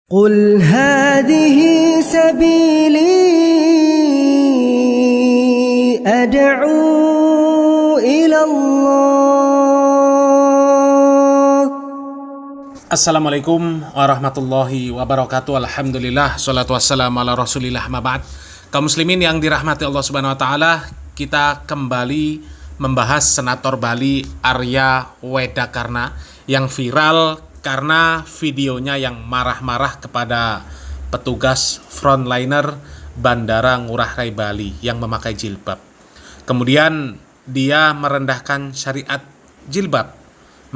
قل هذه سبيلي أدعو إلى الله. Assalamualaikum warahmatullahi wabarakatuh. Alhamdulillah, salatu wassalamu ala rasulillah, ma ba'd. Kaum muslimin yang dirahmati Allah subhanahu wa ta'ala, kita kembali membahas senator Bali Arya Wedakarna yang viral karena videonya yang marah-marah kepada petugas frontliner Bandara Ngurah Rai Bali yang memakai jilbab. Kemudian dia merendahkan syariat jilbab,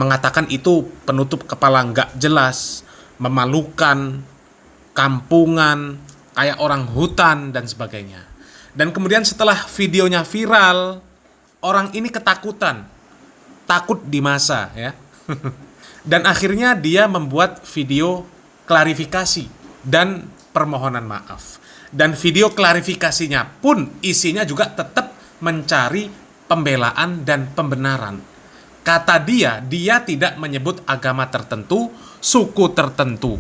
mengatakan itu penutup kepala nggak jelas, memalukan, kampungan, kayak orang hutan dan sebagainya. Dan kemudian setelah videonya viral, orang ini ketakutan, takut di masa ya. Dan akhirnya dia membuat video klarifikasi dan permohonan maaf. Dan video klarifikasinya pun isinya juga tetap mencari pembelaan dan pembenaran. Kata dia tidak menyebut agama tertentu, suku tertentu.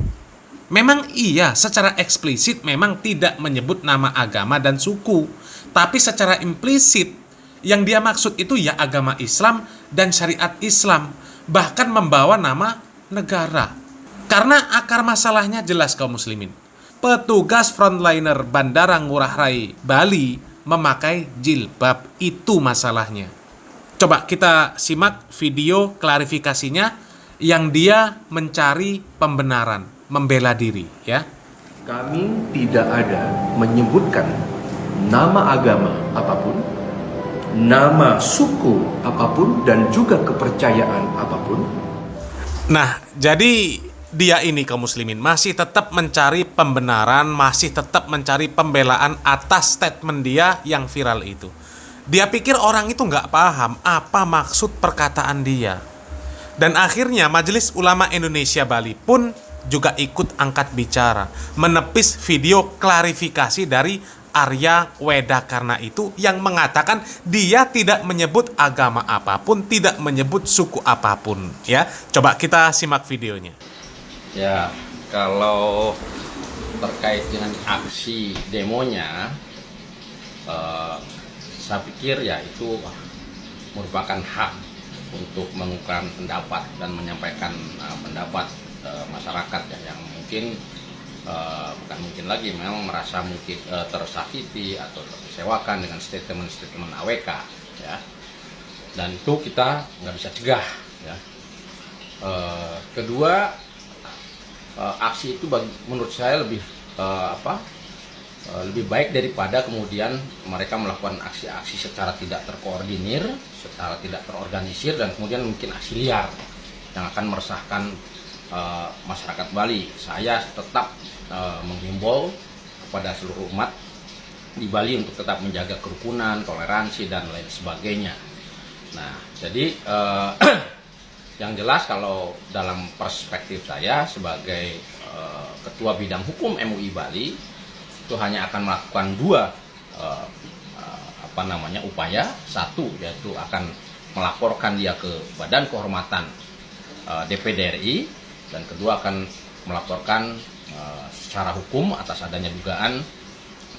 Memang iya, secara eksplisit memang tidak menyebut nama agama dan suku. Tapi secara implisit, yang dia maksud itu ya agama Islam dan syariat Islam. Bahkan membawa nama negara. Karena akar masalahnya jelas kaum muslimin. Petugas frontliner Bandara Ngurah Rai Bali memakai jilbab, itu masalahnya. Coba kita simak video klarifikasinya yang dia mencari pembenaran, membela diri ya. Kami tidak ada menyebutkan nama agama apapun, nama suku apapun, dan juga kepercayaan apapun. Nah, jadi dia ini kaum muslimin masih tetap mencari pembenaran, masih tetap mencari pembelaan atas statement dia yang viral itu. Dia pikir orang itu nggak paham apa maksud perkataan dia. Dan akhirnya Majelis Ulama Indonesia Bali pun juga ikut angkat bicara, menepis video klarifikasi dari Arya Wedakarna itu yang mengatakan dia tidak menyebut agama apapun, tidak menyebut suku apapun ya. Coba kita simak videonya. Ya, kalau terkait dengan aksi demonya, saya pikir ya itu merupakan hak untuk mengungkapkan pendapat dan menyampaikan pendapat masyarakat ya, yang mungkin bukan mungkin lagi memang merasa mungkin tersakiti atau terkecewakan dengan statement-statement AWK ya, dan itu kita nggak bisa cegah ya. Kedua, aksi itu menurut saya lebih lebih baik daripada kemudian mereka melakukan aksi-aksi secara tidak terkoordinir, secara tidak terorganisir, dan kemudian mungkin aksi liar yang akan meresahkan masyarakat Bali. Saya tetap menghimbau kepada seluruh umat di Bali untuk tetap menjaga kerukunan, toleransi, dan lain sebagainya. Nah, jadi yang jelas kalau dalam perspektif saya sebagai Ketua Bidang Hukum MUI Bali, itu hanya akan melakukan dua upaya. Satu, yaitu akan melaporkan dia ke Badan Kehormatan DPD RI, dan kedua akan melaporkan secara hukum atas adanya dugaan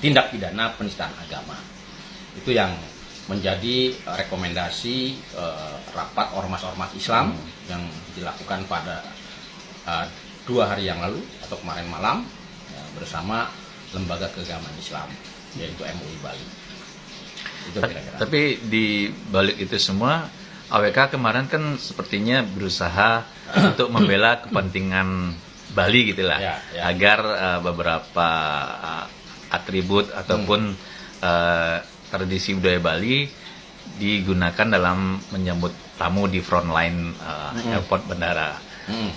tindak pidana penistaan agama. Itu yang menjadi rekomendasi rapat ormas-ormas Islam yang dilakukan pada 2 hari yang lalu atau kemarin malam ya, bersama Lembaga Keagamaan Islam, yaitu MUI Bali. Itu kira-kira. Tapi di balik itu semua, AWK kemarin kan sepertinya berusaha untuk membela kepentingan Bali gitulah, ya. Agar beberapa atribut ataupun tradisi budaya Bali digunakan dalam menyambut tamu di frontline airport bandara.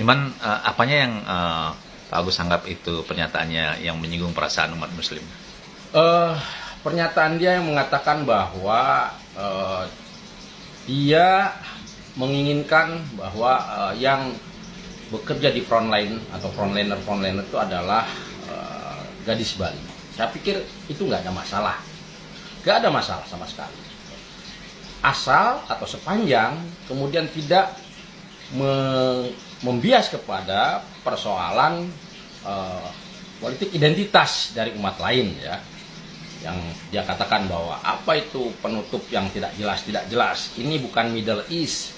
Cuman apanya yang Pak Agus anggap itu pernyataannya yang menyinggung perasaan umat Muslim? Pernyataan dia yang mengatakan bahwa dia menginginkan bahwa yang bekerja di frontline atau frontliner itu adalah gadis Bali. Saya pikir itu nggak ada masalah, nggak ada masalah sama sekali. Asal atau sepanjang kemudian tidak membias kepada persoalan politik identitas dari umat lain ya, yang dia katakan bahwa apa itu penutup yang tidak jelas, ini bukan Middle East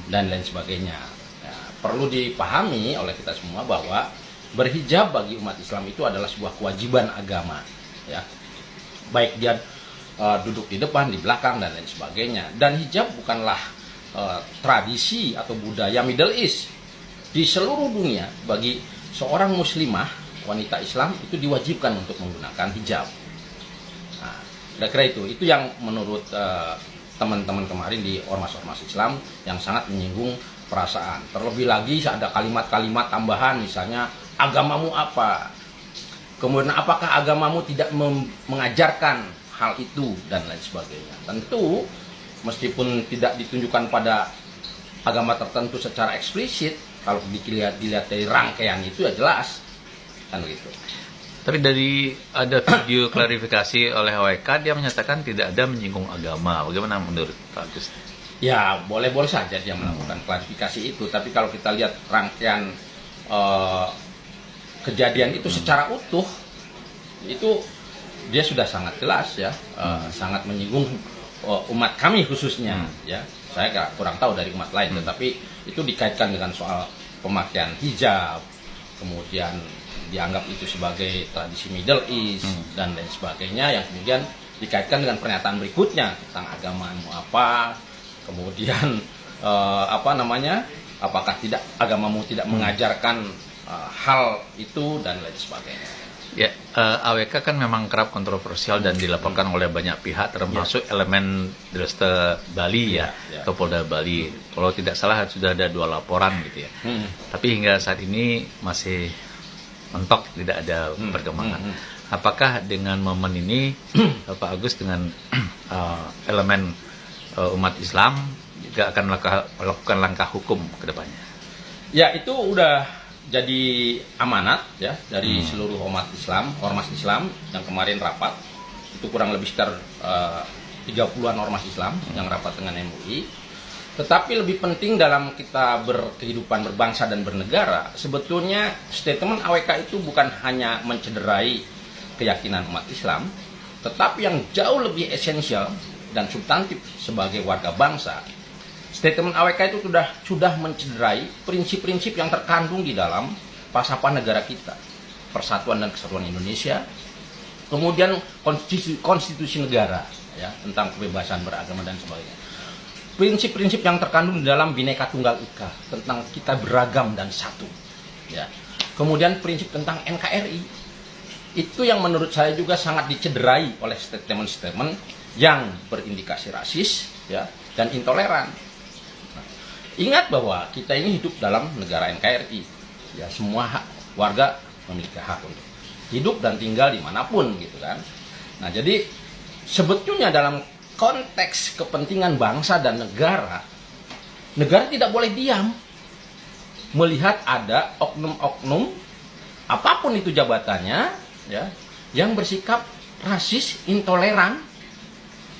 dan lain sebagainya. Ya, perlu dipahami oleh kita semua bahwa berhijab bagi umat Islam itu adalah sebuah kewajiban agama, ya, baik dia duduk di depan, di belakang dan lain sebagainya. Dan hijab bukanlah tradisi atau budaya Middle East. Di seluruh dunia bagi seorang muslimah wanita Islam itu diwajibkan untuk menggunakan hijab. Nah, kira-kira itu yang menurut teman-teman kemarin di ormas-ormas Islam yang sangat menyinggung perasaan. Terlebih lagi ada kalimat-kalimat tambahan, misalnya agamamu apa, kemudian apakah agamamu tidak mengajarkan hal itu dan lain sebagainya. Tentu meskipun tidak ditunjukkan pada agama tertentu secara eksplisit, kalau dilihat dari rangkaian itu ya jelas kan gitu. Tapi dari ada video klarifikasi oleh OEK, dia menyatakan tidak ada menyinggung agama. Bagaimana menurut Pak Agus? Ya boleh-boleh saja dia melakukan klarifikasi itu, tapi kalau kita lihat rangkaian kejadian itu secara utuh, itu dia sudah sangat jelas ya, sangat menyinggung umat kami khususnya ya. Saya kurang tahu dari umat lain, tetapi itu dikaitkan dengan soal pemakaian hijab, kemudian dianggap itu sebagai tradisi Middle East dan lain sebagainya, yang kemudian dikaitkan dengan pernyataan berikutnya tentang agamamu apa, kemudian apakah agamamu tidak mengajarkan hal itu dan lain sebagainya. Ya, AWK kan memang kerap kontroversial dan dilaporkan oleh banyak pihak, termasuk elemen Dresta Bali atau Polda Bali. Kalau tidak salah sudah ada 2 laporan gitu ya. Tapi hingga saat ini masih mentok, tidak ada perkembangan. Apakah dengan momen ini Pak Agus dengan elemen umat Islam juga akan melakukan langkah hukum ke depannya? Ya, itu udah jadi amanat ya dari seluruh ormas Islam yang kemarin rapat. Itu kurang lebih sekitar 30-an ormas Islam yang rapat dengan MUI. Tetapi lebih penting dalam kita berkehidupan berbangsa dan bernegara, sebetulnya statement AWK itu bukan hanya mencederai keyakinan umat Islam, tetapi yang jauh lebih esensial dan substantif sebagai warga bangsa. Statement AWK itu sudah mencederai prinsip-prinsip yang terkandung di dalam Falsafah Negara kita, Persatuan dan Kesatuan Indonesia, kemudian konstitusi negara ya, tentang kebebasan beragama dan sebagainya. Prinsip-prinsip yang terkandung di dalam Bhinneka Tunggal Ika, tentang kita beragam dan satu ya. Kemudian prinsip tentang NKRI, itu yang menurut saya juga sangat dicederai oleh statement-statement yang berindikasi rasis ya, dan intoleran. Ingat bahwa kita ini hidup dalam negara NKRI, ya, semua warga memiliki hak untuk hidup dan tinggal dimanapun gitu kan. Nah, jadi sebetulnya dalam konteks kepentingan bangsa dan negara tidak boleh diam melihat ada oknum-oknum apapun itu jabatannya ya, yang bersikap rasis, intoleran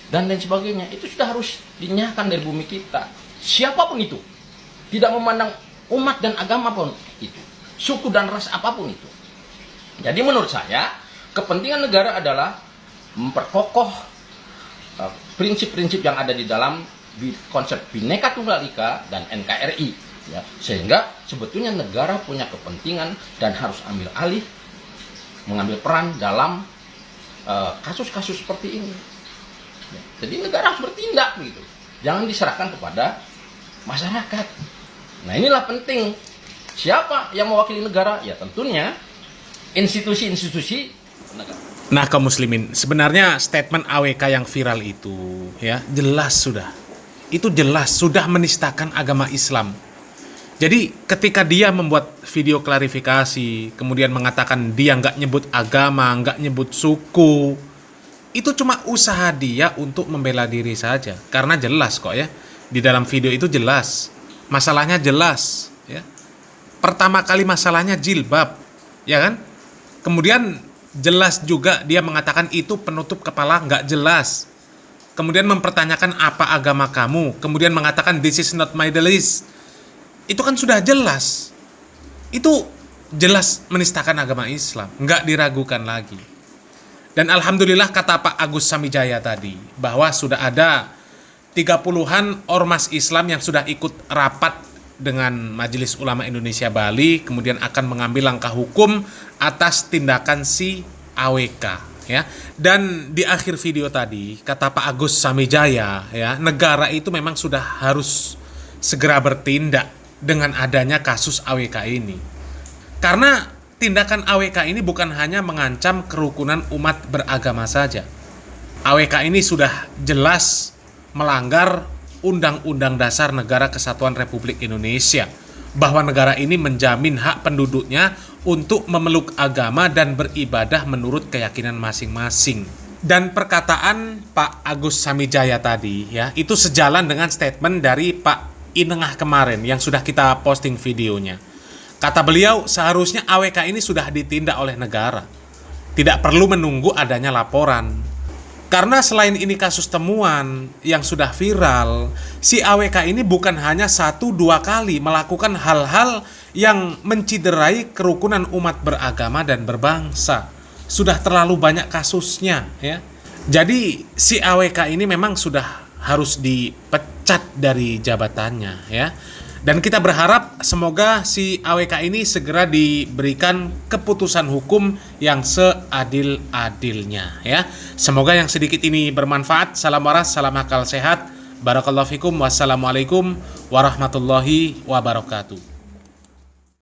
dan lain sebagainya. Itu sudah harus dinyahkan dari bumi kita. Siapapun itu, tidak memandang umat dan agama pun itu, suku dan ras apapun itu. Jadi menurut saya, kepentingan negara adalah memperkokoh prinsip-prinsip yang ada di dalam konsep Bhinneka Tunggal Ika dan NKRI, ya, sehingga sebetulnya negara punya kepentingan dan harus mengambil peran dalam kasus-kasus seperti ini. Ya, jadi negara harus bertindak gitu, jangan diserahkan kepada masyarakat. Nah, inilah penting. Siapa yang mewakili negara? Ya tentunya institusi-institusi negara. Nah, kaum muslimin, sebenarnya statement AWK yang viral itu ya jelas sudah menistakan agama Islam. Jadi ketika dia membuat video klarifikasi, kemudian mengatakan dia nggak nyebut agama, nggak nyebut suku, itu cuma usaha dia untuk membela diri saja. Karena jelas kok ya, di dalam video itu jelas, masalahnya jelas ya. Pertama kali masalahnya jilbab, ya kan? Kemudian jelas juga dia mengatakan itu penutup kepala nggak jelas. Kemudian mempertanyakan apa agama kamu, kemudian mengatakan this is not Middle East. Itu kan sudah jelas. Itu jelas menistakan agama Islam, nggak diragukan lagi. Dan alhamdulillah kata Pak Agus Samijaya tadi, bahwa sudah ada 30-an ormas Islam yang sudah ikut rapat dengan Majelis Ulama Indonesia Bali, kemudian akan mengambil langkah hukum atas tindakan si AWK, ya. Dan di akhir video tadi kata Pak Agus Samijaya, ya, negara itu memang sudah harus segera bertindak dengan adanya kasus AWK ini. Karena tindakan AWK ini bukan hanya mengancam kerukunan umat beragama saja. AWK ini sudah jelas melanggar Undang-Undang Dasar Negara Kesatuan Republik Indonesia, bahwa negara ini menjamin hak penduduknya untuk memeluk agama dan beribadah menurut keyakinan masing-masing. Dan perkataan Pak Agus Samijaya tadi, ya, itu sejalan dengan statement dari Pak Inengah kemarin yang sudah kita posting videonya. Kata beliau, seharusnya AWK ini sudah ditindak oleh negara, tidak perlu menunggu adanya laporan. Karena selain ini kasus temuan yang sudah viral, si AWK ini bukan hanya 1-2 kali melakukan hal-hal yang menciderai kerukunan umat beragama dan berbangsa. Sudah terlalu banyak kasusnya, ya. Jadi si AWK ini memang sudah harus dipecat dari jabatannya, ya. Dan kita berharap semoga si AWK ini segera diberikan keputusan hukum yang seadil-adilnya, ya. Semoga yang sedikit ini bermanfaat. Salam waras, salam akal sehat. Barakallahu fikum. Wassalamualaikum warahmatullahi wabarakatuh.